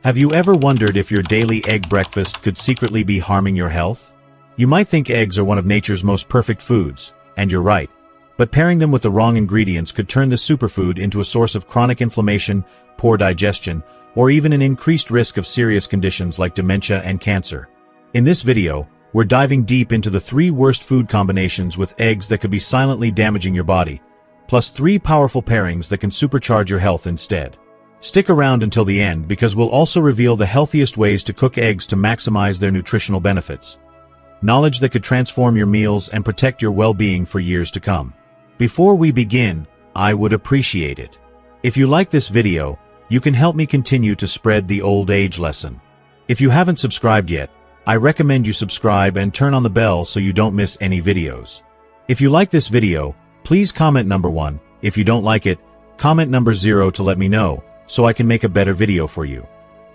Have you ever wondered if your daily egg breakfast could secretly be harming your health? You might think eggs are one of nature's most perfect foods, and you're right. But pairing them with the wrong ingredients could turn this superfood into a source of chronic inflammation, poor digestion, or even an increased risk of serious conditions like dementia and cancer. In this video, we're diving deep into the 3 worst food combinations with eggs that could be silently damaging your body, plus 3 powerful pairings that can supercharge your health instead. Stick around until the end because we'll also reveal the healthiest ways to cook eggs to maximize their nutritional benefits. Knowledge that could transform your meals and protect your well-being for years to come. Before we begin, I would appreciate it if you like this video. You can help me continue to spread the old age lesson. If you haven't subscribed yet, I recommend you subscribe and turn on the bell so you don't miss any videos. If you like this video, please comment number 1. If you don't like it, comment number 0 to let me know, so I can make a better video for you.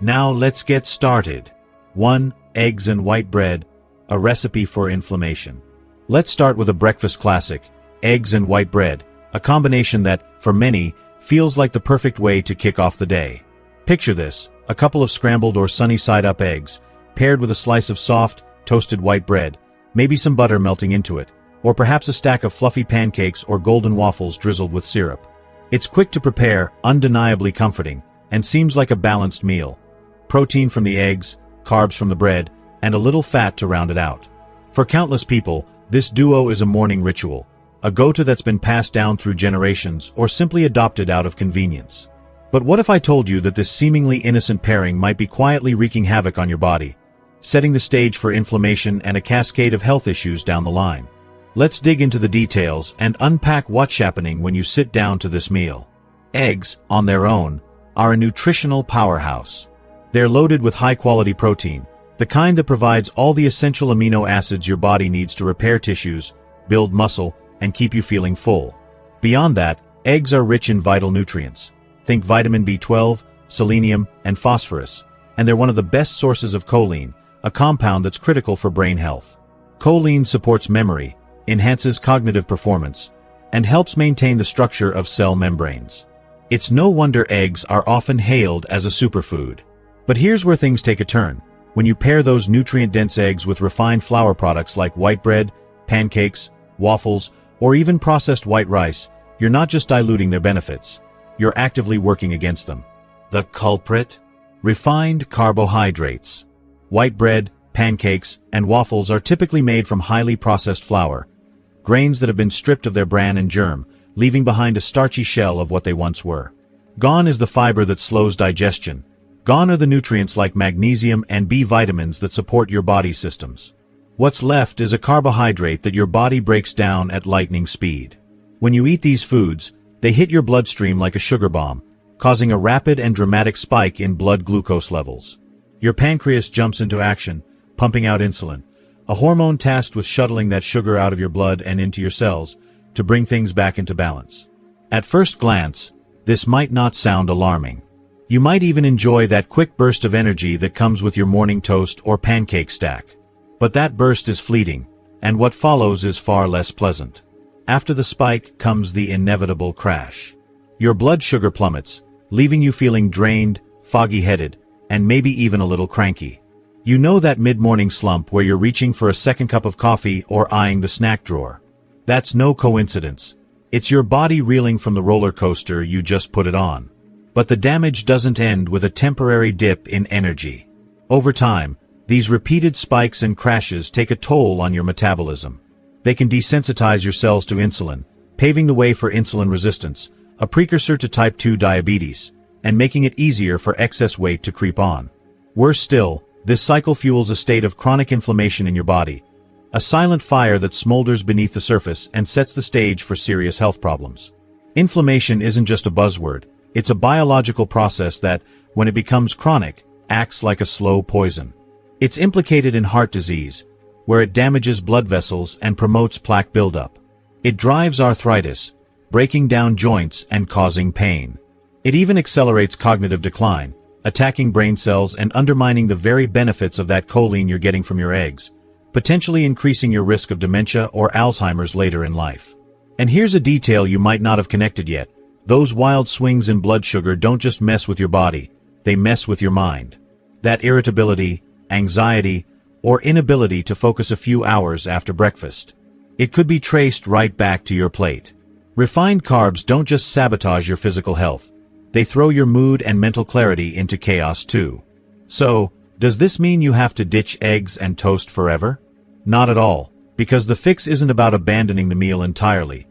Now let's get started. 1. Eggs and white bread, a recipe for inflammation. Let's start with a breakfast classic, eggs and white bread, a combination that, for many, feels like the perfect way to kick off the day. Picture this, a couple of scrambled or sunny-side-up eggs, paired with a slice of soft, toasted white bread, maybe some butter melting into it, or perhaps a stack of fluffy pancakes or golden waffles drizzled with syrup. It's quick to prepare, undeniably comforting, and seems like a balanced meal. Protein from the eggs, carbs from the bread, and a little fat to round it out. For countless people, this duo is a morning ritual, a go-to that's been passed down through generations or simply adopted out of convenience. But what if I told you that this seemingly innocent pairing might be quietly wreaking havoc on your body, setting the stage for inflammation and a cascade of health issues down the line? Let's dig into the details and unpack what's happening when you sit down to this meal. Eggs, on their own, are a nutritional powerhouse. They're loaded with high-quality protein, the kind that provides all the essential amino acids your body needs to repair tissues, build muscle, and keep you feeling full. Beyond that, eggs are rich in vital nutrients. Think vitamin B12, selenium, and phosphorus, and they're one of the best sources of choline, a compound that's critical for brain health. Choline supports memory, enhances cognitive performance, and helps maintain the structure of cell membranes. It's no wonder eggs are often hailed as a superfood. But here's where things take a turn. When you pair those nutrient-dense eggs with refined flour products like white bread, pancakes, waffles, or even processed white rice, you're not just diluting their benefits, you're actively working against them. The culprit? Refined carbohydrates. White bread, pancakes, and waffles are typically made from highly processed flour, grains that have been stripped of their bran and germ, leaving behind a starchy shell of what they once were. Gone is the fiber that slows digestion. Gone are the nutrients like magnesium and B vitamins that support your body's systems. What's left is a carbohydrate that your body breaks down at lightning speed. When you eat these foods, they hit your bloodstream like a sugar bomb, causing a rapid and dramatic spike in blood glucose levels. Your pancreas jumps into action, pumping out insulin, a hormone tasked with shuttling that sugar out of your blood and into your cells to bring things back into balance. At first glance, this might not sound alarming. You might even enjoy that quick burst of energy that comes with your morning toast or pancake stack. But that burst is fleeting, and what follows is far less pleasant. After the spike comes the inevitable crash. Your blood sugar plummets, leaving you feeling drained, foggy-headed, and maybe even a little cranky. You know that mid-morning slump where you're reaching for a second cup of coffee or eyeing the snack drawer. That's no coincidence. It's your body reeling from the roller coaster you just put it on. But the damage doesn't end with a temporary dip in energy. Over time, these repeated spikes and crashes take a toll on your metabolism. They can desensitize your cells to insulin, paving the way for insulin resistance, a precursor to type 2 diabetes, and making it easier for excess weight to creep on. Worse still, this cycle fuels a state of chronic inflammation in your body, a silent fire that smolders beneath the surface and sets the stage for serious health problems. Inflammation isn't just a buzzword, it's a biological process that, when it becomes chronic, acts like a slow poison. It's implicated in heart disease, where it damages blood vessels and promotes plaque buildup. It drives arthritis, breaking down joints and causing pain. It even accelerates cognitive decline, attacking brain cells and undermining the very benefits of that choline you're getting from your eggs, potentially increasing your risk of dementia or Alzheimer's later in life. And here's a detail you might not have connected yet. Those wild swings in blood sugar don't just mess with your body, they mess with your mind. That irritability, anxiety, or inability to focus a few hours after breakfast. It could be traced right back to your plate. Refined carbs don't just sabotage your physical health. They throw your mood and mental clarity into chaos too. So, does this mean you have to ditch eggs and toast forever? Not at all, because the fix isn't about abandoning the meal entirely.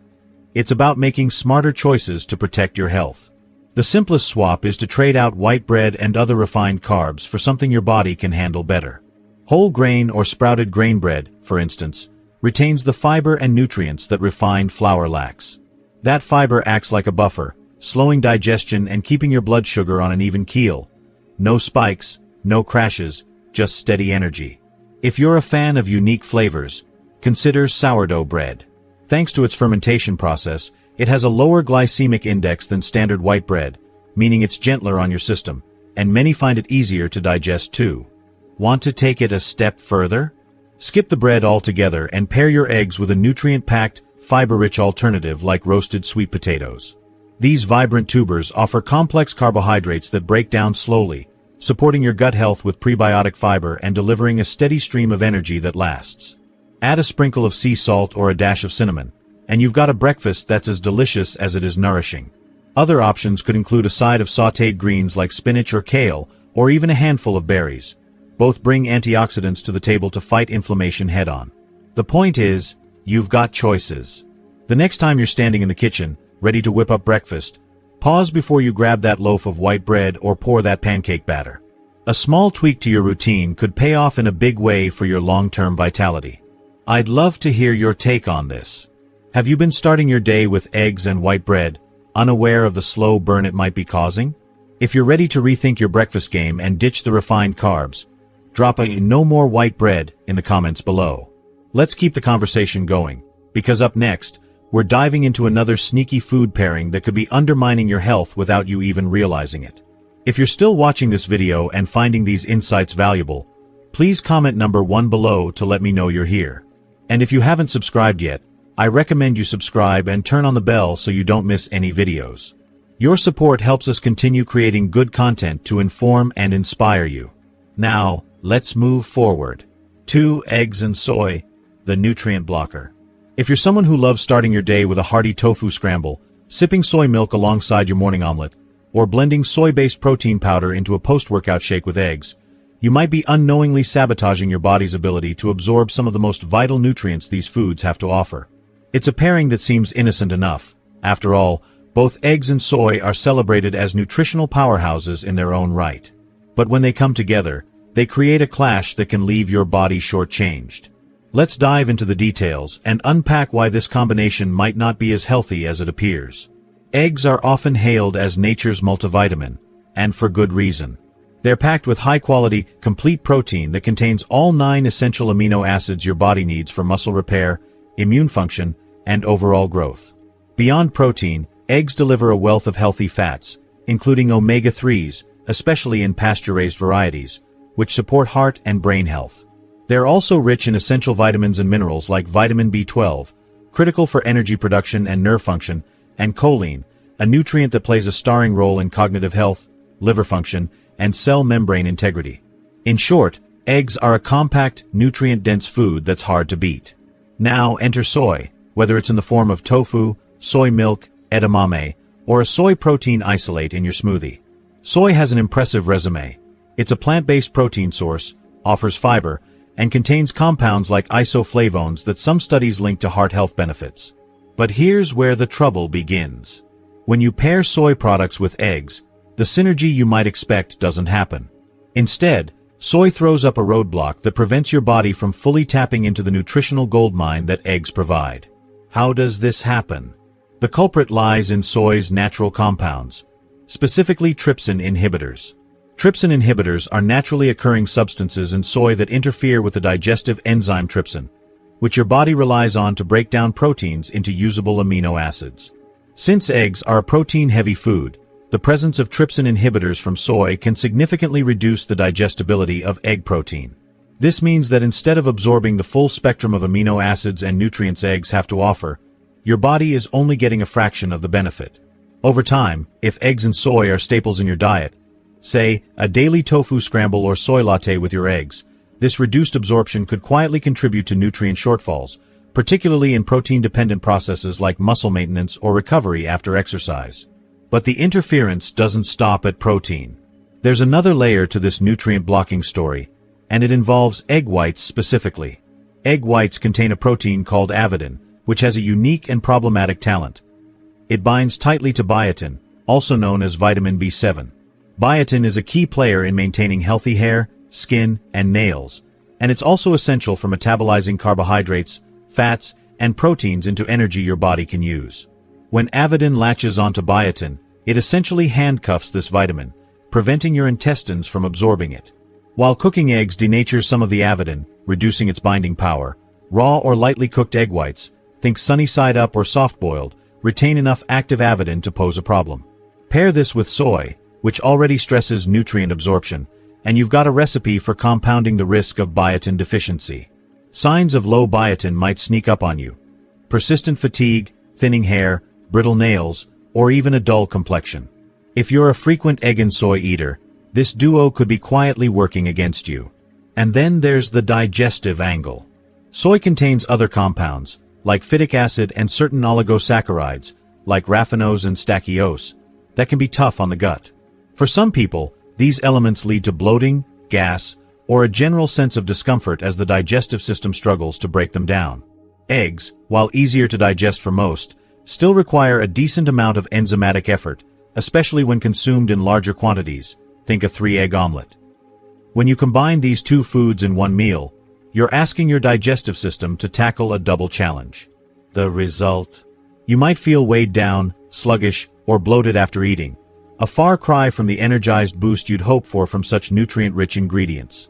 It's about making smarter choices to protect your health. The simplest swap is to trade out white bread and other refined carbs for something your body can handle better. Whole grain or sprouted grain bread, for instance, retains the fiber and nutrients that refined flour lacks. That fiber acts like a buffer, slowing digestion and keeping your blood sugar on an even keel. No spikes, no crashes, just steady energy. If you're a fan of unique flavors, consider sourdough bread. Thanks to its fermentation process, it has a lower glycemic index than standard white bread, meaning it's gentler on your system, and many find it easier to digest too. Want to take it a step further? Skip the bread altogether and pair your eggs with a nutrient-packed, fiber-rich alternative like roasted sweet potatoes. These vibrant tubers offer complex carbohydrates that break down slowly, supporting your gut health with prebiotic fiber and delivering a steady stream of energy that lasts. Add a sprinkle of sea salt or a dash of cinnamon, and you've got a breakfast that's as delicious as it is nourishing. Other options could include a side of sautéed greens like spinach or kale, or even a handful of berries. Both bring antioxidants to the table to fight inflammation head-on. The point is, you've got choices. The next time you're standing in the kitchen, ready to whip up breakfast, pause before you grab that loaf of white bread or pour that pancake batter. A small tweak to your routine could pay off in a big way for your long-term vitality. I'd love to hear your take on this. Have you been starting your day with eggs and white bread, unaware of the slow burn it might be causing? If you're ready to rethink your breakfast game and ditch the refined carbs, drop a "no more white bread" in the comments below. Let's keep the conversation going, because up next, we're diving into another sneaky food pairing that could be undermining your health without you even realizing it. If you're still watching this video and finding these insights valuable, please comment number 1 below to let me know you're here. And if you haven't subscribed yet, I recommend you subscribe and turn on the bell so you don't miss any videos. Your support helps us continue creating good content to inform and inspire you. Now, let's move forward. 2 eggs and soy, the nutrient blocker. If you're someone who loves starting your day with a hearty tofu scramble, sipping soy milk alongside your morning omelet, or blending soy-based protein powder into a post-workout shake with eggs, you might be unknowingly sabotaging your body's ability to absorb some of the most vital nutrients these foods have to offer. It's a pairing that seems innocent enough. After all, both eggs and soy are celebrated as nutritional powerhouses in their own right. But when they come together, they create a clash that can leave your body shortchanged. Let's dive into the details and unpack why this combination might not be as healthy as it appears. Eggs are often hailed as nature's multivitamin, and for good reason. They're packed with high-quality, complete protein that contains all 9 essential amino acids your body needs for muscle repair, immune function, and overall growth. Beyond protein, eggs deliver a wealth of healthy fats, including omega-3s, especially in pasture-raised varieties, which support heart and brain health. They're also rich in essential vitamins and minerals like vitamin B12, critical for energy production and nerve function, and choline, a nutrient that plays a starring role in cognitive health, liver function, and cell membrane integrity. In short, eggs are a compact, nutrient-dense food that's hard to beat. Now enter soy, whether it's in the form of tofu, soy milk, edamame, or a soy protein isolate in your smoothie. Soy has an impressive resume. It's a plant-based protein source, offers fiber, and contains compounds like isoflavones that some studies link to heart health benefits. But here's where the trouble begins. When you pair soy products with eggs, the synergy you might expect doesn't happen. Instead, soy throws up a roadblock that prevents your body from fully tapping into the nutritional goldmine that eggs provide. How does this happen? The culprit lies in soy's natural compounds, specifically trypsin inhibitors. Trypsin inhibitors are naturally occurring substances in soy that interfere with the digestive enzyme trypsin, which your body relies on to break down proteins into usable amino acids. Since eggs are a protein-heavy food, the presence of trypsin inhibitors from soy can significantly reduce the digestibility of egg protein. This means that instead of absorbing the full spectrum of amino acids and nutrients eggs have to offer, your body is only getting a fraction of the benefit. Over time, if eggs and soy are staples in your diet, Say, a daily tofu scramble or soy latte with your eggs. This reduced absorption could quietly contribute to nutrient shortfalls, particularly in protein-dependent processes like muscle maintenance or recovery after exercise. But the interference doesn't stop at protein. There's another layer to this nutrient-blocking story, and it involves egg whites specifically. Egg whites contain a protein called avidin, which has a unique and problematic talent. It binds tightly to biotin, also known as vitamin B7. Biotin is a key player in maintaining healthy hair, skin, and nails, and it's also essential for metabolizing carbohydrates, fats, and proteins into energy your body can use. When avidin latches onto biotin, it essentially handcuffs this vitamin, preventing your intestines from absorbing it. While cooking eggs denatures some of the avidin, reducing its binding power, raw or lightly cooked egg whites, think sunny side up or soft-boiled, retain enough active avidin to pose a problem. Pair this with soy, which already stresses nutrient absorption, and you've got a recipe for compounding the risk of biotin deficiency. Signs of low biotin might sneak up on you. Persistent fatigue, thinning hair, brittle nails, or even a dull complexion. If you're a frequent egg and soy eater, this duo could be quietly working against you. And then there's the digestive angle. Soy contains other compounds, like phytic acid and certain oligosaccharides, like raffinose and stachyose, that can be tough on the gut. For some people, these elements lead to bloating, gas, or a general sense of discomfort as the digestive system struggles to break them down. Eggs, while easier to digest for most, still require a decent amount of enzymatic effort, especially when consumed in larger quantities. Think a 3-egg omelet. When you combine these two foods in one meal, you're asking your digestive system to tackle a double challenge. The result? You might feel weighed down, sluggish, or bloated after eating, a far cry from the energized boost you'd hope for from such nutrient-rich ingredients.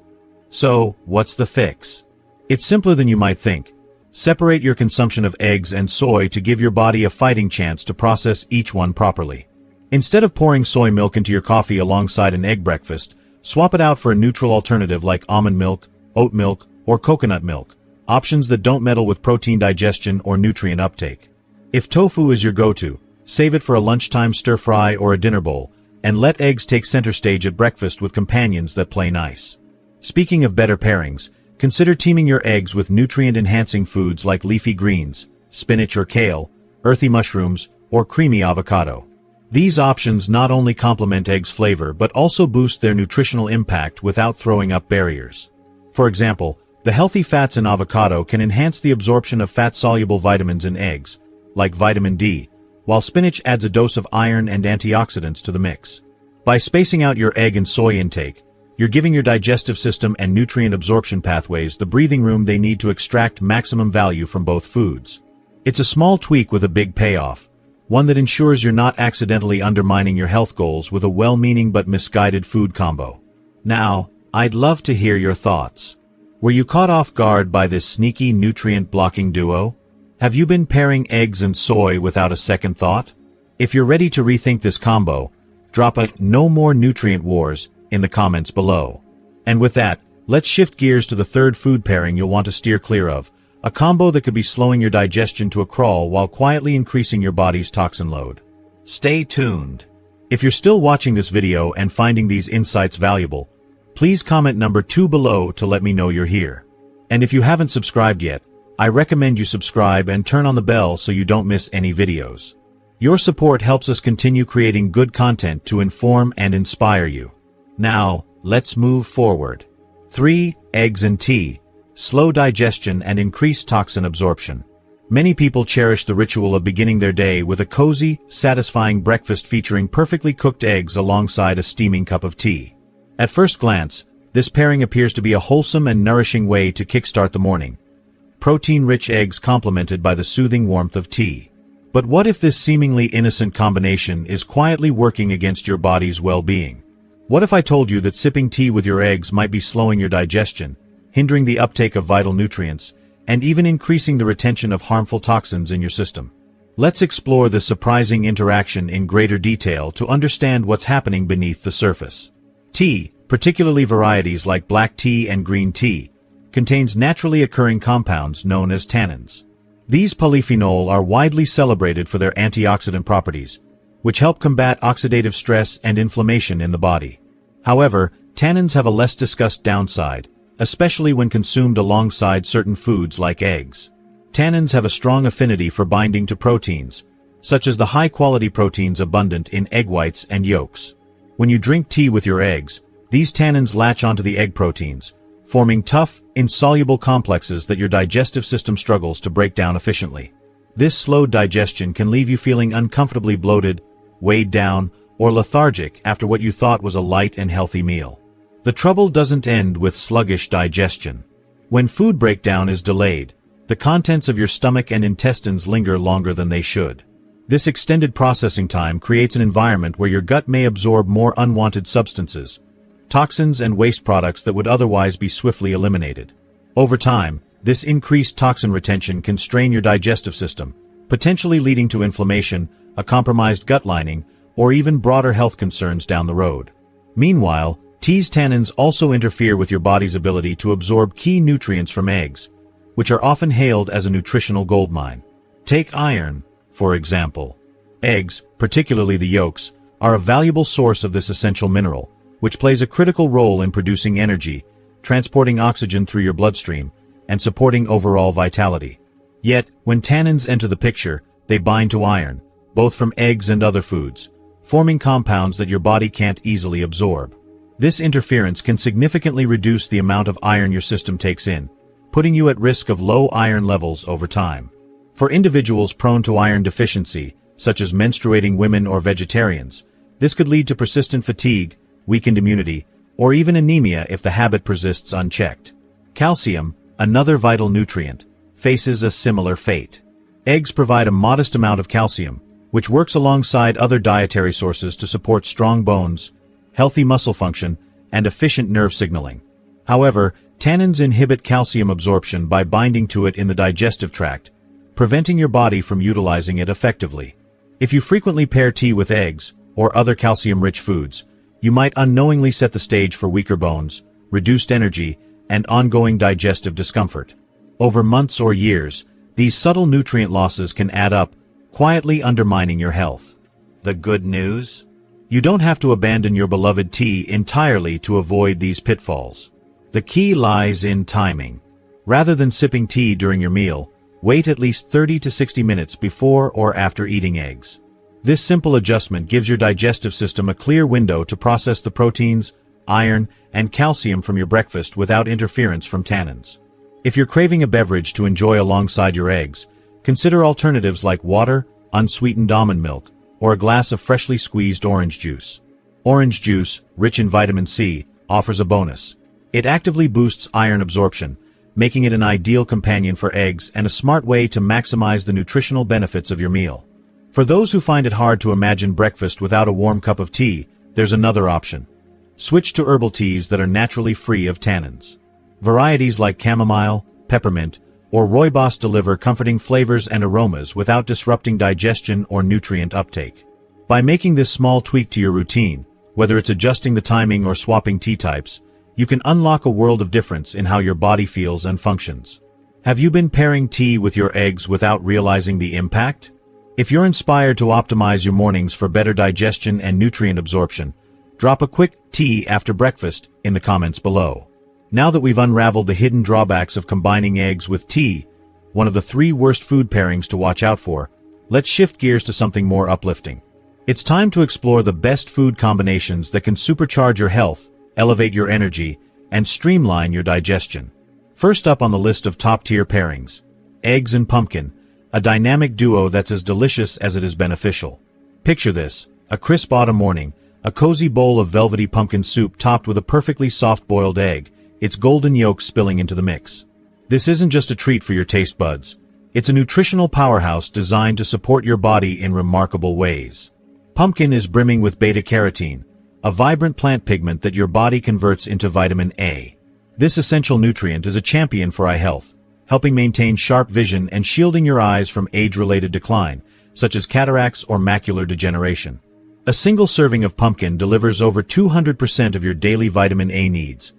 So, what's the fix? It's simpler than you might think. Separate your consumption of eggs and soy to give your body a fighting chance to process each one properly. Instead of pouring soy milk into your coffee alongside an egg breakfast, swap it out for a neutral alternative like almond milk, oat milk, or coconut milk, options that don't meddle with protein digestion or nutrient uptake. If tofu is your go-to, save it for a lunchtime stir-fry or a dinner bowl, and let eggs take center stage at breakfast with companions that play nice. Speaking of better pairings, consider teaming your eggs with nutrient-enhancing foods like leafy greens, spinach or kale, earthy mushrooms, or creamy avocado. These options not only complement eggs' flavor but also boost their nutritional impact without throwing up barriers. For example, the healthy fats in avocado can enhance the absorption of fat-soluble vitamins in eggs, like vitamin D, while spinach adds a dose of iron and antioxidants to the mix. By spacing out your egg and soy intake, you're giving your digestive system and nutrient absorption pathways the breathing room they need to extract maximum value from both foods. It's a small tweak with a big payoff, one that ensures you're not accidentally undermining your health goals with a well-meaning but misguided food combo. Now, I'd love to hear your thoughts. Were you caught off guard by this sneaky nutrient-blocking duo? Have you been pairing eggs and soy without a second thought? If you're ready to rethink this combo, drop a "No More Nutrient Wars" in the comments below. And with that, let's shift gears to the third food pairing you'll want to steer clear of, a combo that could be slowing your digestion to a crawl while quietly increasing your body's toxin load. Stay tuned. If you're still watching this video and finding these insights valuable, please comment number 2 below to let me know you're here. And if you haven't subscribed yet, I recommend you subscribe and turn on the bell so you don't miss any videos. Your support helps us continue creating good content to inform and inspire you. Now, let's move forward. 3. Eggs and tea. Slow digestion and increased toxin absorption. Many people cherish the ritual of beginning their day with a cozy, satisfying breakfast featuring perfectly cooked eggs alongside a steaming cup of tea. At first glance, this pairing appears to be a wholesome and nourishing way to kickstart the morning. Protein-rich eggs complemented by the soothing warmth of tea. But what if this seemingly innocent combination is quietly working against your body's well-being? What if I told you that sipping tea with your eggs might be slowing your digestion, hindering the uptake of vital nutrients, and even increasing the retention of harmful toxins in your system? Let's explore this surprising interaction in greater detail to understand what's happening beneath the surface. Tea, particularly varieties like black tea and green tea, contains naturally occurring compounds known as tannins. These polyphenols are widely celebrated for their antioxidant properties, which help combat oxidative stress and inflammation in the body. However, tannins have a less discussed downside, especially when consumed alongside certain foods like eggs. Tannins have a strong affinity for binding to proteins, such as the high-quality proteins abundant in egg whites and yolks. When you drink tea with your eggs, these tannins latch onto the egg proteins, forming tough, insoluble complexes that your digestive system struggles to break down efficiently. This slowed digestion can leave you feeling uncomfortably bloated, weighed down, or lethargic after what you thought was a light and healthy meal. The trouble doesn't end with sluggish digestion. When food breakdown is delayed, the contents of your stomach and intestines linger longer than they should. This extended processing time creates an environment where your gut may absorb more unwanted substances, toxins and waste products that would otherwise be swiftly eliminated. Over time, this increased toxin retention can strain your digestive system, potentially leading to inflammation, a compromised gut lining, or even broader health concerns down the road. Meanwhile, tea's tannins also interfere with your body's ability to absorb key nutrients from eggs, which are often hailed as a nutritional goldmine. Take iron, for example. Eggs, particularly the yolks, are a valuable source of this essential mineral, which plays a critical role in producing energy, transporting oxygen through your bloodstream, and supporting overall vitality. Yet, when tannins enter the picture, they bind to iron, both from eggs and other foods, forming compounds that your body can't easily absorb. This interference can significantly reduce the amount of iron your system takes in, putting you at risk of low iron levels over time. For individuals prone to iron deficiency, such as menstruating women or vegetarians, this could lead to persistent fatigue, weakened immunity, or even anemia if the habit persists unchecked. Calcium, another vital nutrient, faces a similar fate. Eggs provide a modest amount of calcium, which works alongside other dietary sources to support strong bones, healthy muscle function, and efficient nerve signaling. However, tannins inhibit calcium absorption by binding to it in the digestive tract, preventing your body from utilizing it effectively. If you frequently pair tea with eggs, or other calcium-rich foods, you might unknowingly set the stage for weaker bones, reduced energy, and ongoing digestive discomfort. Over months or years, these subtle nutrient losses can add up, quietly undermining your health. The good news? You don't have to abandon your beloved tea entirely to avoid these pitfalls. The key lies in timing. Rather than sipping tea during your meal, wait at least 30 to 60 minutes before or after eating eggs. This simple adjustment gives your digestive system a clear window to process the proteins, iron, and calcium from your breakfast without interference from tannins. If you're craving a beverage to enjoy alongside your eggs, consider alternatives like water, unsweetened almond milk, or a glass of freshly squeezed orange juice. Orange juice, rich in vitamin C, offers a bonus. It actively boosts iron absorption, making it an ideal companion for eggs and a smart way to maximize the nutritional benefits of your meal. For those who find it hard to imagine breakfast without a warm cup of tea, there's another option. Switch to herbal teas that are naturally free of tannins. Varieties like chamomile, peppermint, or rooibos deliver comforting flavors and aromas without disrupting digestion or nutrient uptake. By making this small tweak to your routine, whether it's adjusting the timing or swapping tea types, you can unlock a world of difference in how your body feels and functions. Have you been pairing tea with your eggs without realizing the impact? If you're inspired to optimize your mornings for better digestion and nutrient absorption, drop a quick tea after breakfast in the comments below. Now that we've unraveled the hidden drawbacks of combining eggs with tea, one of the 3 worst food pairings to watch out for, let's shift gears to something more uplifting. It's time to explore the best food combinations that can supercharge your health, elevate your energy, and streamline your digestion. First up on the list of top-tier pairings, eggs and pumpkin, a dynamic duo that's as delicious as it is beneficial. Picture this, a crisp autumn morning, a cozy bowl of velvety pumpkin soup topped with a perfectly soft-boiled egg, its golden yolk spilling into the mix. This isn't just a treat for your taste buds. It's a nutritional powerhouse designed to support your body in remarkable ways. Pumpkin is brimming with beta-carotene, a vibrant plant pigment that your body converts into vitamin A. This essential nutrient is a champion for eye health, helping maintain sharp vision and shielding your eyes from age-related decline, such as cataracts or macular degeneration. A single serving of pumpkin delivers over 200% of your daily vitamin A needs,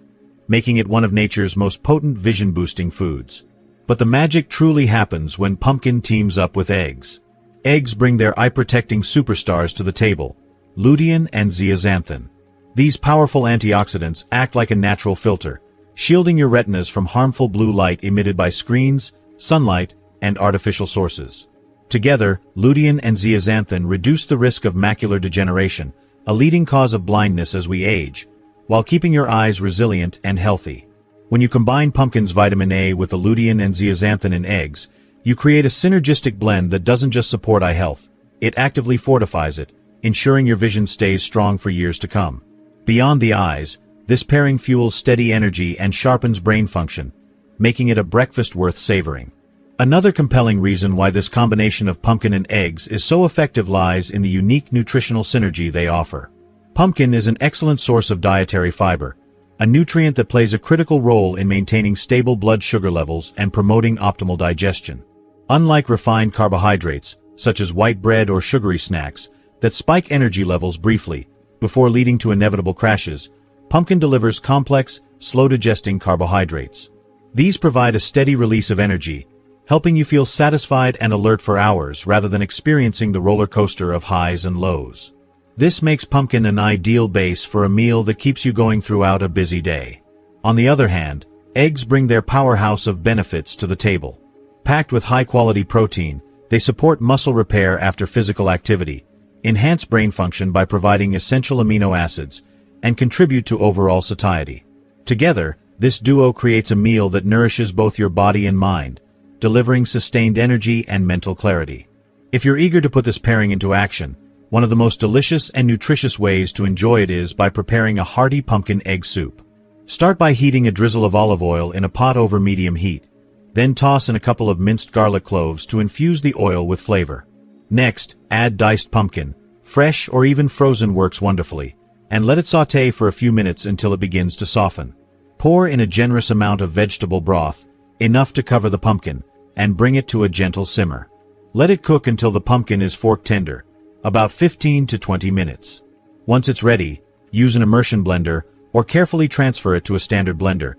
making it one of nature's most potent vision-boosting foods. But the magic truly happens when pumpkin teams up with eggs. Eggs bring their eye-protecting superstars to the table, lutein and zeaxanthin. These powerful antioxidants act like a natural filter, shielding your retinas from harmful blue light emitted by screens, sunlight, and artificial sources. Together, lutein and zeaxanthin reduce the risk of macular degeneration, a leading cause of blindness as we age, while keeping your eyes resilient and healthy. When you combine pumpkin's vitamin A with the lutein and zeaxanthin in eggs, you create a synergistic blend that doesn't just support eye health, it actively fortifies it, ensuring your vision stays strong for years to come. Beyond the eyes, this pairing fuels steady energy and sharpens brain function, making it a breakfast worth savoring. Another compelling reason why this combination of pumpkin and eggs is so effective lies in the unique nutritional synergy they offer. Pumpkin is an excellent source of dietary fiber, a nutrient that plays a critical role in maintaining stable blood sugar levels and promoting optimal digestion. Unlike refined carbohydrates, such as white bread or sugary snacks, that spike energy levels briefly, before leading to inevitable crashes, pumpkin delivers complex, slow-digesting carbohydrates. These provide a steady release of energy, helping you feel satisfied and alert for hours rather than experiencing the roller coaster of highs and lows. This makes pumpkin an ideal base for a meal that keeps you going throughout a busy day. On the other hand, eggs bring their powerhouse of benefits to the table. Packed with high-quality protein, they support muscle repair after physical activity, enhance brain function by providing essential amino acids, and contribute to overall satiety. Together, this duo creates a meal that nourishes both your body and mind, delivering sustained energy and mental clarity. If you're eager to put this pairing into action, one of the most delicious and nutritious ways to enjoy it is by preparing a hearty pumpkin egg soup. Start by heating a drizzle of olive oil in a pot over medium heat. Then toss in a couple of minced garlic cloves to infuse the oil with flavor. Next, add diced pumpkin. Fresh or even frozen works wonderfully, and let it saute for a few minutes until it begins to soften. Pour in a generous amount of vegetable broth, enough to cover the pumpkin, and bring it to a gentle simmer. Let it cook until the pumpkin is fork tender, about 15 to 20 minutes. Once it's ready, use an immersion blender or carefully transfer it to a standard blender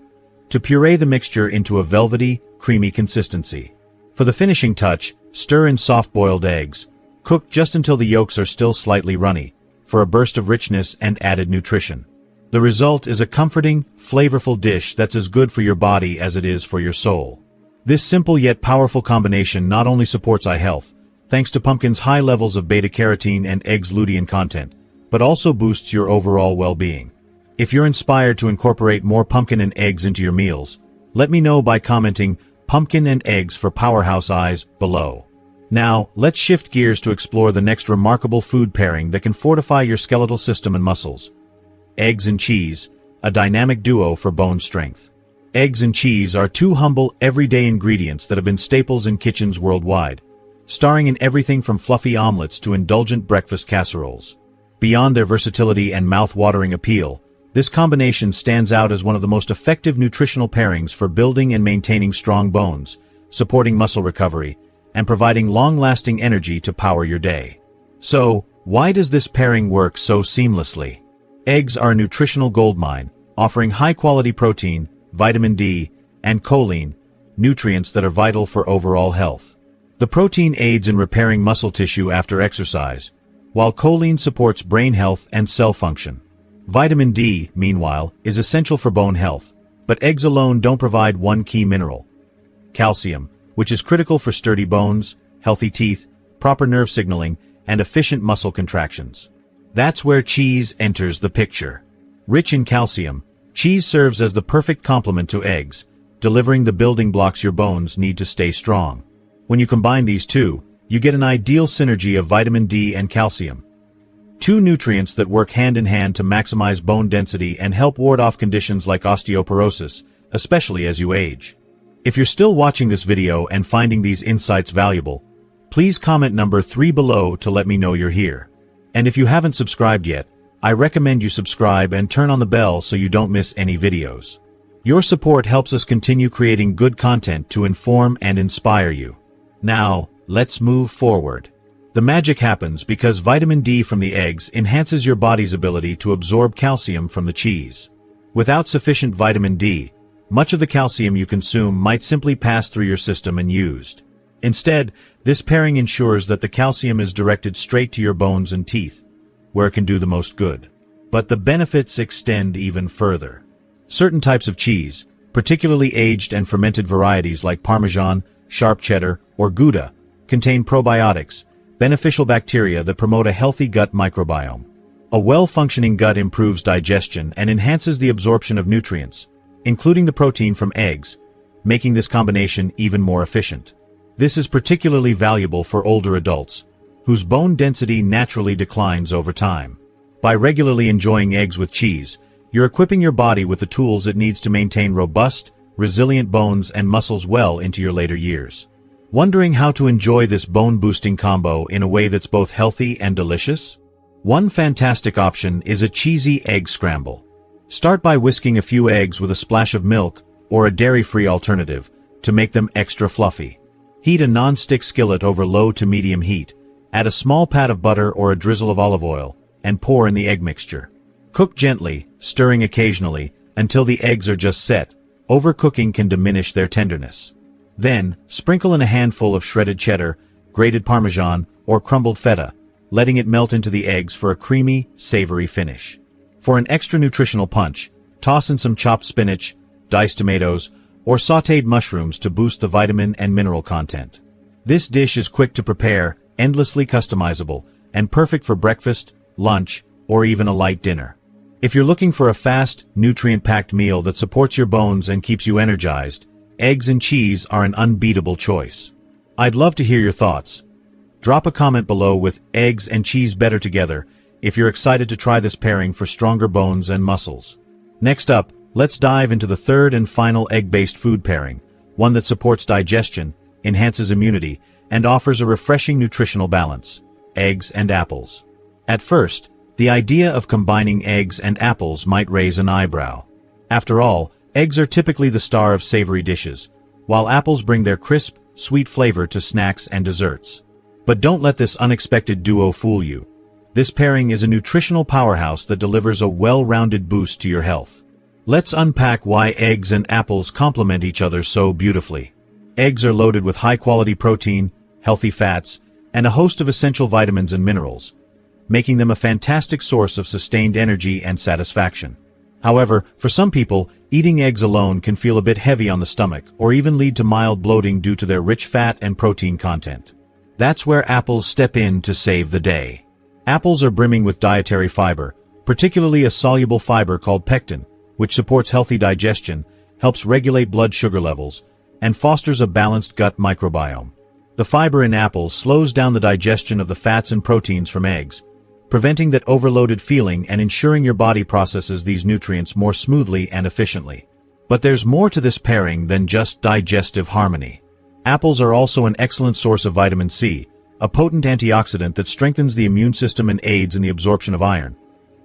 to puree the mixture into a velvety, creamy consistency. For the finishing touch, stir in soft-boiled eggs. Cook just until the yolks are still slightly runny, for a burst of richness and added nutrition. The result is a comforting, flavorful dish that's as good for your body as it is for your soul. This simple yet powerful combination not only supports eye health, thanks to pumpkin's high levels of beta-carotene and eggs' lutein content, but also boosts your overall well-being. If you're inspired to incorporate more pumpkin and eggs into your meals, let me know by commenting "pumpkin and eggs for powerhouse eyes" below. Now, let's shift gears to explore the next remarkable food pairing that can fortify your skeletal system and muscles. Eggs and cheese, a dynamic duo for bone strength. Eggs and cheese are two humble, everyday ingredients that have been staples in kitchens worldwide, starring in everything from fluffy omelets to indulgent breakfast casseroles. Beyond their versatility and mouth-watering appeal, this combination stands out as one of the most effective nutritional pairings for building and maintaining strong bones, supporting muscle recovery, and providing long-lasting energy to power your day. So, why does this pairing work so seamlessly? Eggs are a nutritional goldmine, offering high-quality protein, vitamin D, and choline, nutrients that are vital for overall health. The protein aids in repairing muscle tissue after exercise, while choline supports brain health and cell function. Vitamin D, meanwhile, is essential for bone health, but eggs alone don't provide one key mineral: calcium, which is critical for sturdy bones, healthy teeth, proper nerve signaling, and efficient muscle contractions. That's where cheese enters the picture. Rich in calcium, cheese serves as the perfect complement to eggs, delivering the building blocks your bones need to stay strong. When you combine these two, you get an ideal synergy of vitamin D and calcium, two nutrients that work hand in hand to maximize bone density and help ward off conditions like osteoporosis, especially as you age. If you're still watching this video and finding these insights valuable, please comment number 3 below to let me know you're here. And if you haven't subscribed yet, I recommend you subscribe and turn on the bell so you don't miss any videos. Your support helps us continue creating good content to inform and inspire you. Now, let's move forward. The magic happens because vitamin D from the eggs enhances your body's ability to absorb calcium from the cheese. Without sufficient vitamin D, much of the calcium you consume might simply pass through your system unused. Instead, this pairing ensures that the calcium is directed straight to your bones and teeth, where it can do the most good. But the benefits extend even further. Certain types of cheese, particularly aged and fermented varieties like Parmesan, sharp cheddar, or Gouda, contain probiotics, beneficial bacteria that promote a healthy gut microbiome. A well-functioning gut improves digestion and enhances the absorption of nutrients, including the protein from eggs, making this combination even more efficient. This is particularly valuable for older adults, whose bone density naturally declines over time. By regularly enjoying eggs with cheese, you're equipping your body with the tools it needs to maintain robust, resilient bones and muscles well into your later years. Wondering how to enjoy this bone-boosting combo in a way that's both healthy and delicious? One fantastic option is a cheesy egg scramble. Start by whisking a few eggs with a splash of milk or a dairy-free alternative to make them extra fluffy. Heat a non-stick skillet over low to medium heat, add a small pat of butter or a drizzle of olive oil, and pour in the egg mixture. Cook gently, stirring occasionally, until the eggs are just set. Overcooking can diminish their tenderness. Then, sprinkle in a handful of shredded cheddar, grated Parmesan, or crumbled feta, letting it melt into the eggs for a creamy, savory finish. For an extra nutritional punch, toss in some chopped spinach, diced tomatoes, or sautéed mushrooms to boost the vitamin and mineral content. This dish is quick to prepare, endlessly customizable, and perfect for breakfast, lunch, or even a light dinner. If you're looking for a fast, nutrient-packed meal that supports your bones and keeps you energized, eggs and cheese are an unbeatable choice. I'd love to hear your thoughts. Drop a comment below with eggs and cheese better together if you're excited to try this pairing for stronger bones and muscles. Next up, let's dive into the third and final egg-based food pairing, one that supports digestion, enhances immunity, and offers a refreshing nutritional balance: eggs and apples. At first, the idea of combining eggs and apples might raise an eyebrow. After all, eggs are typically the star of savory dishes, while apples bring their crisp, sweet flavor to snacks and desserts. But don't let this unexpected duo fool you. This pairing is a nutritional powerhouse that delivers a well-rounded boost to your health. Let's unpack why eggs and apples complement each other so beautifully. Eggs are loaded with high-quality protein, healthy fats, and a host of essential vitamins and minerals, making them a fantastic source of sustained energy and satisfaction. However, for some people, eating eggs alone can feel a bit heavy on the stomach or even lead to mild bloating due to their rich fat and protein content. That's where apples step in to save the day. Apples are brimming with dietary fiber, particularly a soluble fiber called pectin, which supports healthy digestion, helps regulate blood sugar levels, and fosters a balanced gut microbiome. The fiber in apples slows down the digestion of the fats and proteins from eggs, preventing that overloaded feeling and ensuring your body processes these nutrients more smoothly and efficiently. But there's more to this pairing than just digestive harmony. Apples are also an excellent source of vitamin C, a potent antioxidant that strengthens the immune system and aids in the absorption of iron,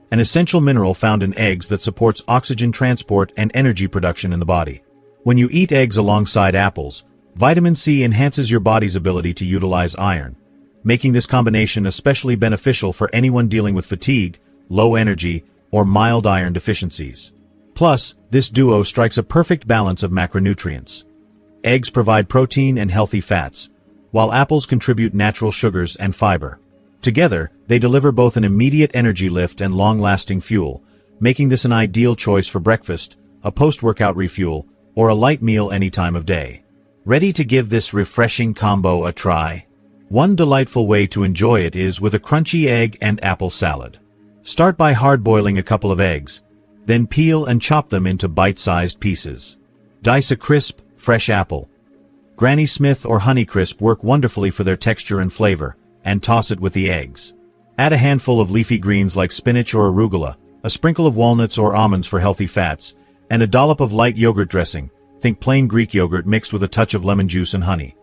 an essential mineral found in eggs that supports oxygen transport and energy production in the body. When you eat eggs alongside apples, vitamin C enhances your body's ability to utilize iron, making this combination especially beneficial for anyone dealing with fatigue, low energy, or mild iron deficiencies. Plus, this duo strikes a perfect balance of macronutrients. Eggs provide protein and healthy fats, while apples contribute natural sugars and fiber. Together, they deliver both an immediate energy lift and long-lasting fuel, making this an ideal choice for breakfast, a post-workout refuel, or a light meal any time of day. Ready to give this refreshing combo a try? One delightful way to enjoy it is with a crunchy egg and apple salad. Start by hard-boiling a couple of eggs, then peel and chop them into bite-sized pieces. Dice a crisp, fresh apple. Granny Smith or Honeycrisp work wonderfully for their texture and flavor, and toss it with the eggs. Add a handful of leafy greens like spinach or arugula, a sprinkle of walnuts or almonds for healthy fats, and a dollop of light yogurt dressing, think plain Greek yogurt mixed with a touch of lemon juice and honey.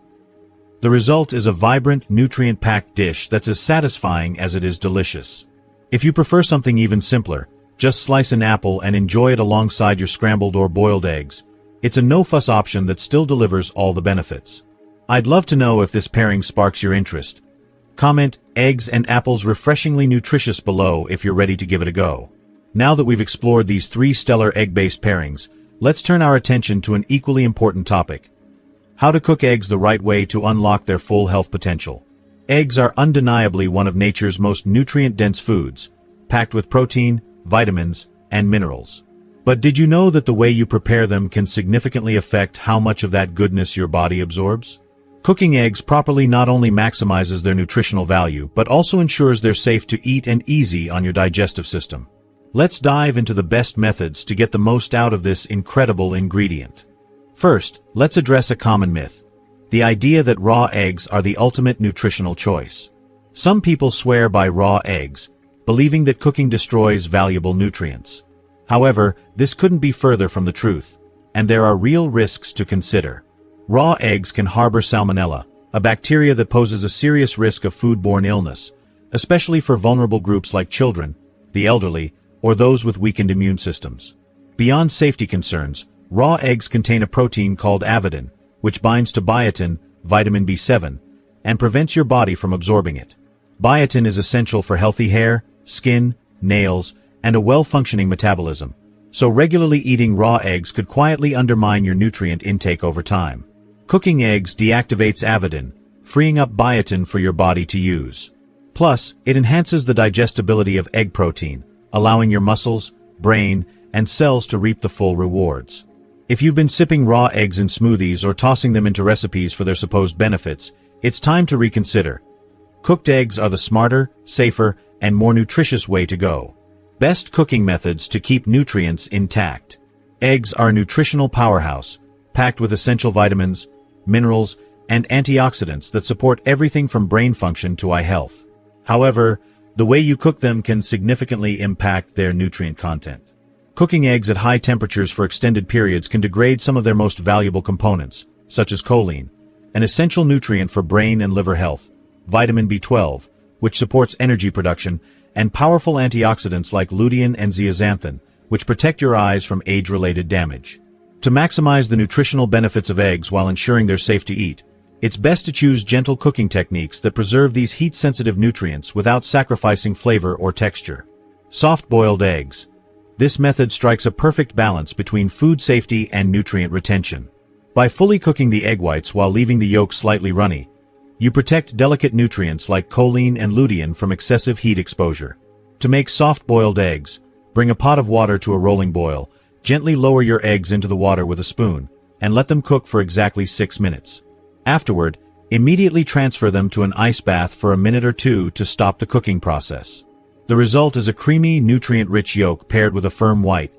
The result is a vibrant, nutrient-packed dish that's as satisfying as it is delicious. If you prefer something even simpler, just slice an apple and enjoy it alongside your scrambled or boiled eggs. It's a no-fuss option that still delivers all the benefits. I'd love to know if this pairing sparks your interest. Comment, "Eggs and apples refreshingly nutritious" below if you're ready to give it a go. Now that we've explored these three stellar egg-based pairings, let's turn our attention to an equally important topic: how to cook eggs the right way to unlock their full health potential. Eggs are undeniably one of nature's most nutrient-dense foods, packed with protein, vitamins, and minerals. But did you know that the way you prepare them can significantly affect how much of that goodness your body absorbs? Cooking eggs properly not only maximizes their nutritional value, but also ensures they're safe to eat and easy on your digestive system. Let's dive into the best methods to get the most out of this incredible ingredient. First, let's address a common myth: the idea that raw eggs are the ultimate nutritional choice. Some people swear by raw eggs, believing that cooking destroys valuable nutrients. However, this couldn't be further from the truth, and there are real risks to consider. Raw eggs can harbor salmonella, a bacteria that poses a serious risk of foodborne illness, especially for vulnerable groups like children, the elderly, or those with weakened immune systems. Beyond safety concerns, raw eggs contain a protein called avidin, which binds to biotin, vitamin B7, and prevents your body from absorbing it. Biotin is essential for healthy hair, skin, nails, and a well-functioning metabolism, so regularly eating raw eggs could quietly undermine your nutrient intake over time. Cooking eggs deactivates avidin, freeing up biotin for your body to use. Plus, it enhances the digestibility of egg protein, allowing your muscles, brain, and cells to reap the full rewards. If you've been sipping raw eggs in smoothies or tossing them into recipes for their supposed benefits, it's time to reconsider. Cooked eggs are the smarter, safer, and more nutritious way to go. Best cooking methods to keep nutrients intact. Eggs are a nutritional powerhouse, packed with essential vitamins, minerals, and antioxidants that support everything from brain function to eye health. However, the way you cook them can significantly impact their nutrient content. Cooking eggs at high temperatures for extended periods can degrade some of their most valuable components, such as choline, an essential nutrient for brain and liver health, vitamin B12, which supports energy production, and powerful antioxidants like lutein and zeaxanthin, which protect your eyes from age-related damage. To maximize the nutritional benefits of eggs while ensuring they're safe to eat, it's best to choose gentle cooking techniques that preserve these heat-sensitive nutrients without sacrificing flavor or texture. Soft-boiled eggs. This method strikes a perfect balance between food safety and nutrient retention. By fully cooking the egg whites while leaving the yolk slightly runny, you protect delicate nutrients like choline and lutein from excessive heat exposure. To make soft-boiled eggs, bring a pot of water to a rolling boil, gently lower your eggs into the water with a spoon, and let them cook for exactly 6 minutes. Afterward, immediately transfer them to an ice bath for a minute or two to stop the cooking process. The result is a creamy, nutrient-rich yolk paired with a firm white,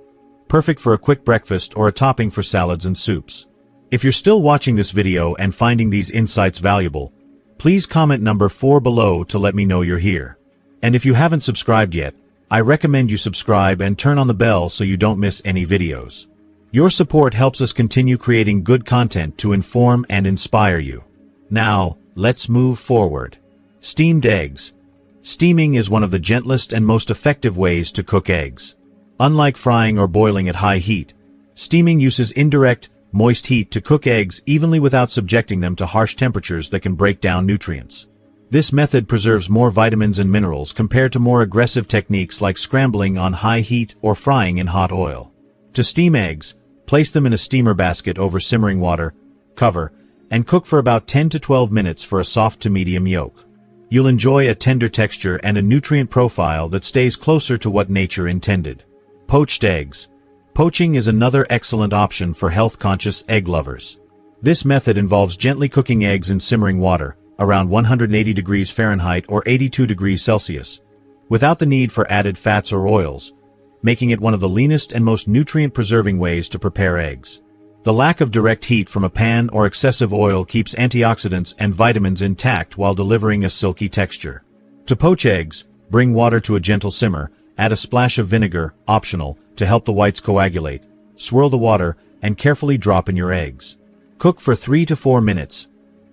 perfect for a quick breakfast or a topping for salads and soups. If you're still watching this video and finding these insights valuable, please comment number 4 below to let me know you're here. And if you haven't subscribed yet, I recommend you subscribe and turn on the bell so you don't miss any videos. Your support helps us continue creating good content to inform and inspire you. Now, let's move forward. Steamed eggs. Steaming is one of the gentlest and most effective ways to cook eggs. Unlike frying or boiling at high heat, steaming uses indirect, moist heat to cook eggs evenly without subjecting them to harsh temperatures that can break down nutrients. This method preserves more vitamins and minerals compared to more aggressive techniques like scrambling on high heat or frying in hot oil. To steam eggs, place them in a steamer basket over simmering water, cover, and cook for about 10 to 12 minutes for a soft to medium yolk. You'll enjoy a tender texture and a nutrient profile that stays closer to what nature intended. Poached eggs. Poaching is another excellent option for health-conscious egg lovers. This method involves gently cooking eggs in simmering water, around 180 degrees Fahrenheit or 82 degrees Celsius, without the need for added fats or oils, making it one of the leanest and most nutrient-preserving ways to prepare eggs. The lack of direct heat from a pan or excessive oil keeps antioxidants and vitamins intact while delivering a silky texture. To poach eggs, bring water to a gentle simmer, add a splash of vinegar, optional, to help the whites coagulate, swirl the water, and carefully drop in your eggs. Cook for 3 to 4 minutes.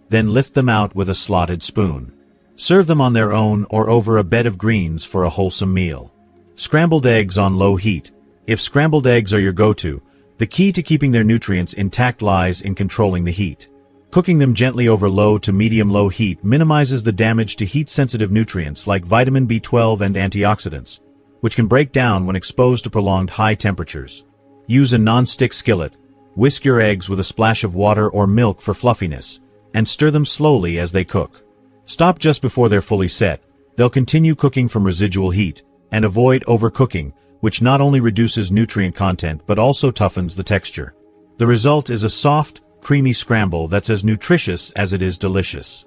Then lift them out with a slotted spoon. Serve them on their own or over a bed of greens for a wholesome meal. Scrambled eggs on low heat. If scrambled eggs are your go-to, the key to keeping their nutrients intact lies in controlling the heat. Cooking them gently over low to medium-low heat minimizes the damage to heat-sensitive nutrients like vitamin B12 and antioxidants, which can break down when exposed to prolonged high temperatures. Use a non-stick skillet. Whisk your eggs with a splash of water or milk for fluffiness, and stir them slowly as they cook. Stop just before they're fully set. They'll continue cooking from residual heat, and avoid overcooking, which not only reduces nutrient content but also toughens the texture. The result is a soft, creamy scramble that's as nutritious as it is delicious.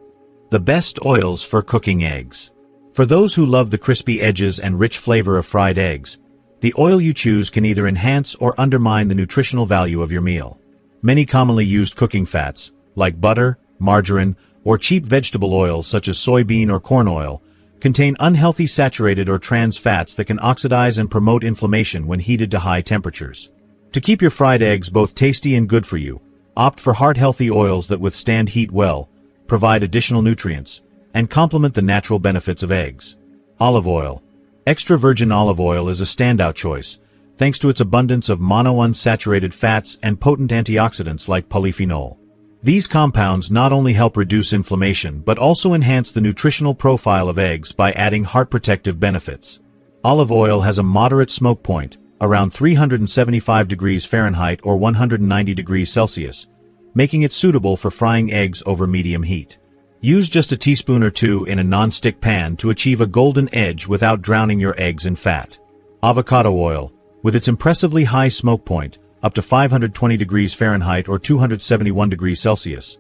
The best oils for cooking eggs. For those who love the crispy edges and rich flavor of fried eggs, the oil you choose can either enhance or undermine the nutritional value of your meal. Many commonly used cooking fats, like butter, margarine, or cheap vegetable oils such as soybean or corn oil, contain unhealthy saturated or trans fats that can oxidize and promote inflammation when heated to high temperatures. To keep your fried eggs both tasty and good for you, opt for heart-healthy oils that withstand heat well, provide additional nutrients, and complement the natural benefits of eggs. Olive oil. Extra virgin olive oil is a standout choice, thanks to its abundance of monounsaturated fats and potent antioxidants like polyphenol. These compounds not only help reduce inflammation but also enhance the nutritional profile of eggs by adding heart-protective benefits. Olive oil has a moderate smoke point, around 375 degrees Fahrenheit or 190 degrees Celsius, making it suitable for frying eggs over medium heat. Use just a teaspoon or two in a non-stick pan to achieve a golden edge without drowning your eggs in fat. Avocado oil. With its impressively high smoke point, up to 520 degrees Fahrenheit or 271 degrees Celsius.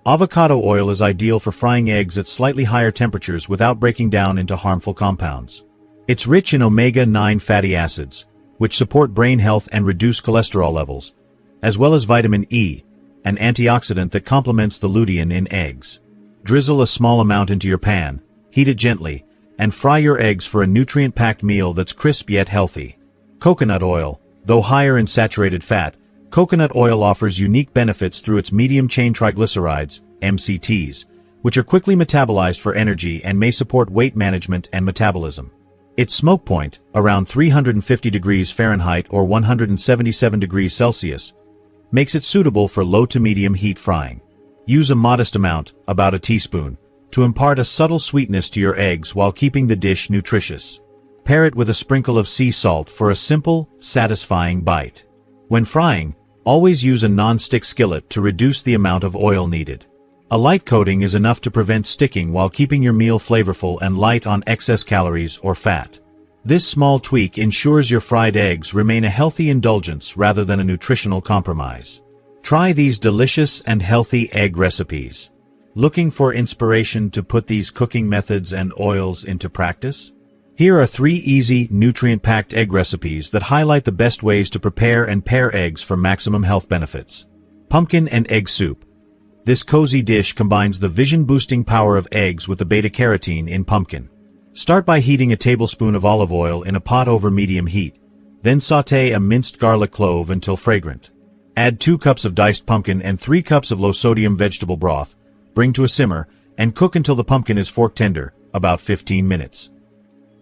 Avocado oil is ideal for frying eggs at slightly higher temperatures without breaking down into harmful compounds. It's rich in omega-9 fatty acids, which support brain health and reduce cholesterol levels, as well as vitamin E, an antioxidant that complements the lutein in eggs. Drizzle a small amount into your pan, heat it gently, and fry your eggs for a nutrient-packed meal that's crisp yet healthy. Coconut oil. Though higher in saturated fat, coconut oil offers unique benefits through its medium-chain triglycerides, MCTs, which are quickly metabolized for energy and may support weight management and metabolism. Its smoke point, around 350 degrees Fahrenheit or 177 degrees Celsius, makes it suitable for low to medium heat frying. Use a modest amount, about a teaspoon, to impart a subtle sweetness to your eggs while keeping the dish nutritious. Pair it with a sprinkle of sea salt for a simple, satisfying bite. When frying, always use a non-stick skillet to reduce the amount of oil needed. A light coating is enough to prevent sticking while keeping your meal flavorful and light on excess calories or fat. This small tweak ensures your fried eggs remain a healthy indulgence rather than a nutritional compromise. Try these delicious and healthy egg recipes. Looking for inspiration to put these cooking methods and oils into practice? Here are 3 easy, nutrient-packed egg recipes that highlight the best ways to prepare and pair eggs for maximum health benefits. Pumpkin and egg soup. This cozy dish combines the vision-boosting power of eggs with the beta-carotene in pumpkin. Start by heating a tablespoon of olive oil in a pot over medium heat. Then sauté a minced garlic clove until fragrant. Add 2 cups of diced pumpkin and 3 cups of low-sodium vegetable broth. Bring to a simmer, and cook until the pumpkin is fork tender, about 15 minutes.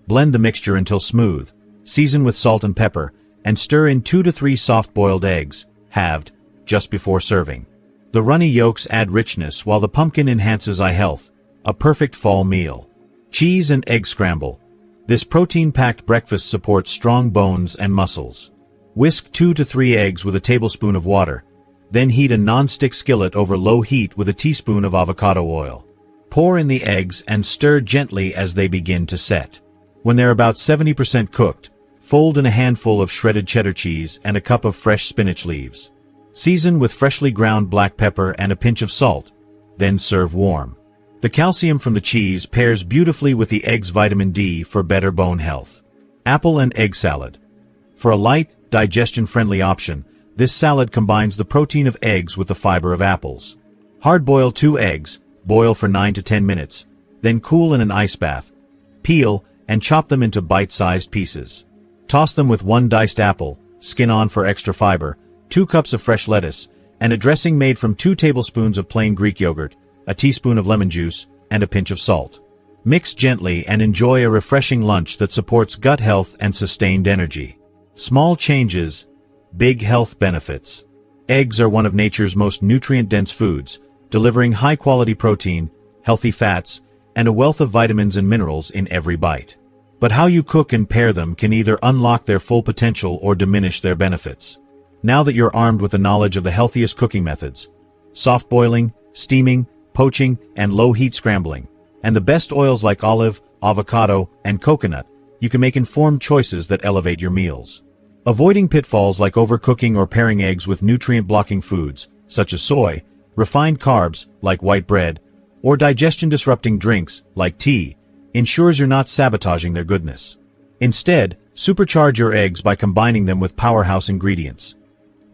Blend the mixture until smooth, season with salt and pepper, and stir in 2 to 3 soft-boiled eggs, halved, just before serving. The runny yolks add richness while the pumpkin enhances eye health, a perfect fall meal. Cheese and egg scramble. This protein-packed breakfast supports strong bones and muscles. Whisk 2 to 3 eggs with a tablespoon of water, then heat a non-stick skillet over low heat with a teaspoon of avocado oil. Pour in the eggs and stir gently as they begin to set. When they're about 70% cooked, fold in a handful of shredded cheddar cheese and a cup of fresh spinach leaves. Season with freshly ground black pepper and a pinch of salt, then serve warm. The calcium from the cheese pairs beautifully with the egg's vitamin D for better bone health. Apple and egg salad. For a light, digestion-friendly option, this salad combines the protein of eggs with the fiber of apples. Hard-boil 2 eggs, boil for 9 to 10 minutes, then cool in an ice bath. Peel and chop them into bite-sized pieces. Toss them with 1 diced apple, skin on for extra fiber, 2 cups of fresh lettuce, and a dressing made from 2 tablespoons of plain Greek yogurt, a teaspoon of lemon juice, and a pinch of salt. Mix gently and enjoy a refreshing lunch that supports gut health and sustained energy. Small changes, big health benefits. Eggs are one of nature's most nutrient-dense foods, delivering high-quality protein, healthy fats, and a wealth of vitamins and minerals in every bite. But how you cook and pair them can either unlock their full potential or diminish their benefits. Now that you're armed with the knowledge of the healthiest cooking methods, soft boiling, steaming, poaching, and low-heat scrambling, and the best oils like olive, avocado, and coconut, you can make informed choices that elevate your meals. Avoiding pitfalls like overcooking or pairing eggs with nutrient-blocking foods, such as soy, refined carbs, like white bread, or digestion-disrupting drinks, like tea, ensures you're not sabotaging their goodness. Instead, supercharge your eggs by combining them with powerhouse ingredients.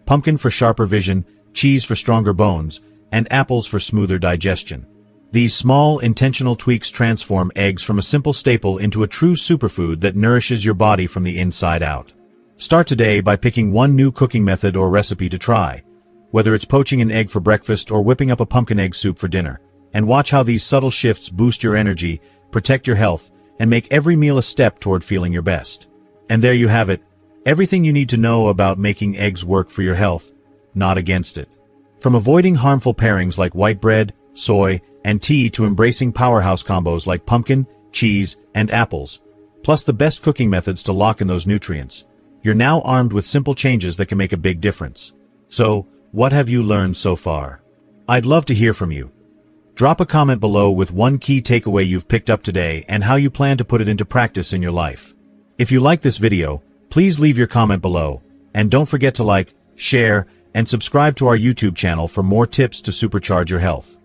Pumpkin for sharper vision, cheese for stronger bones, and apples for smoother digestion. These small, intentional tweaks transform eggs from a simple staple into a true superfood that nourishes your body from the inside out. Start today by picking one new cooking method or recipe to try, whether it's poaching an egg for breakfast or whipping up a pumpkin egg soup for dinner, and watch how these subtle shifts boost your energy, protect your health, and make every meal a step toward feeling your best. And there you have it, everything you need to know about making eggs work for your health, not against it. From avoiding harmful pairings like white bread, soy, and tea to embracing powerhouse combos like pumpkin, cheese, and apples, plus the best cooking methods to lock in those nutrients, you're now armed with simple changes that can make a big difference. So, what have you learned so far? I'd love to hear from you. Drop a comment below with one key takeaway you've picked up today and how you plan to put it into practice in your life. If you like this video, please leave your comment below, and don't forget to like, share, and subscribe to our YouTube channel for more tips to supercharge your health.